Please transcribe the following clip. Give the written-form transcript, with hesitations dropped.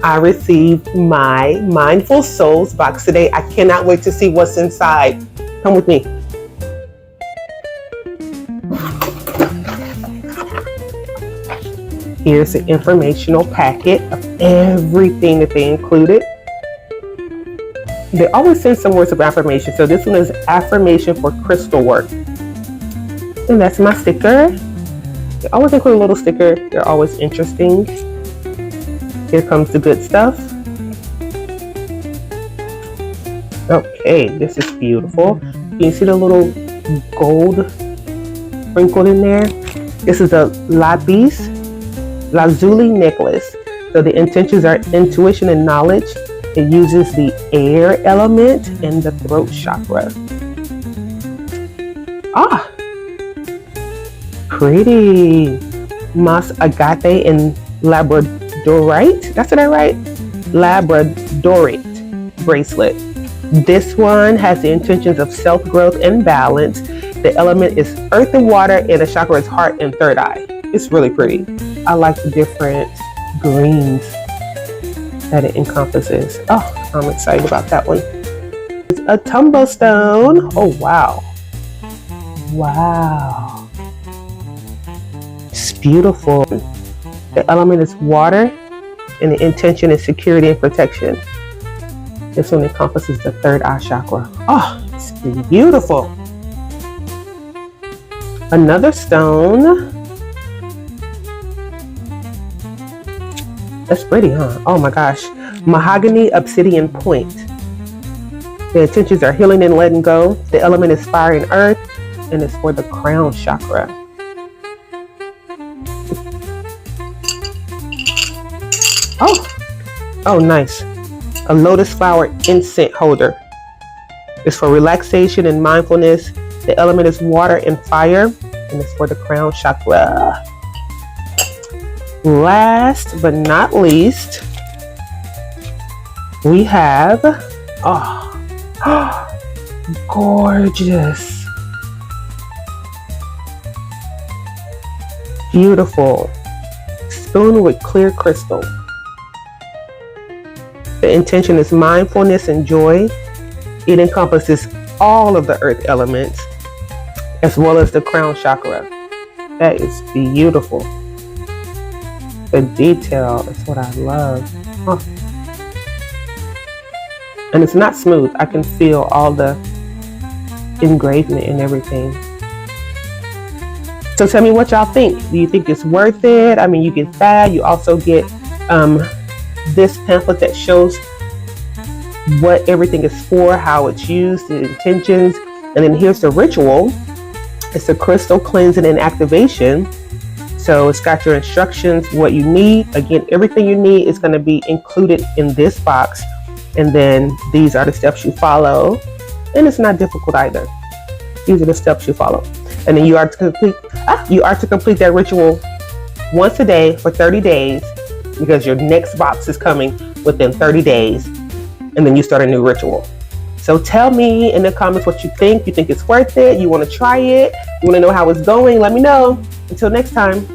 I received my Mindful Souls box today. I cannot wait to see what's inside. Come with me. Here's the informational packet of everything that they included. They always send some words of affirmation. So this one is affirmation for crystal work. And that's my sticker. They always include a little sticker. They're always interesting. Here comes the good stuff. Okay, this is beautiful. You see the little gold sprinkled in there? This is a lazuli necklace. So the intentions are intuition and knowledge. It uses the air element and the throat chakra. Ah, pretty. Moss agate and labradorite. That's what I write? Labradorite bracelet. This one has the intentions of self-growth and balance. The element is earth and water, and the chakra is heart and third eye. It's really pretty. I like the different greens that it encompasses. Oh, I'm excited about that one. It's a tumble stone. Oh, wow. Wow. It's beautiful. The element is water, and the intention is security and protection. This one encompasses the third eye chakra. Oh, it's beautiful. Another stone. That's pretty, huh? Oh my gosh. Mahogany obsidian point. The intentions are healing and letting go. The element is fire and earth, and it's for the crown chakra. Oh, nice. A lotus flower incense holder. It's for relaxation and mindfulness. The element is water and fire, and it's for the crown chakra. Last but not least, we have, gorgeous, beautiful spoon with clear crystal. The intention is mindfulness and joy. It encompasses all of the earth elements as well as the crown chakra. That is beautiful. The detail is what I love. Oh. And it's not smooth. I can feel all the engravement and everything. So tell me what y'all think. Do you think it's worth it? I mean, you get that. You also get this pamphlet that shows what everything is for, how it's used, the intentions. And then here's the ritual. It's a crystal cleansing and activation. So it's got your instructions, what you need. Again, everything you need is going to be included in this box. And then these are the steps you follow. And it's not difficult either. These are the steps you follow. And then you are to complete that ritual once a day for 30 days, because your next box is coming within 30 days. And then you start a new ritual. So tell me in the comments what you think. You think it's worth it? You want to try it? You want to know how it's going? Let me know. Until next time.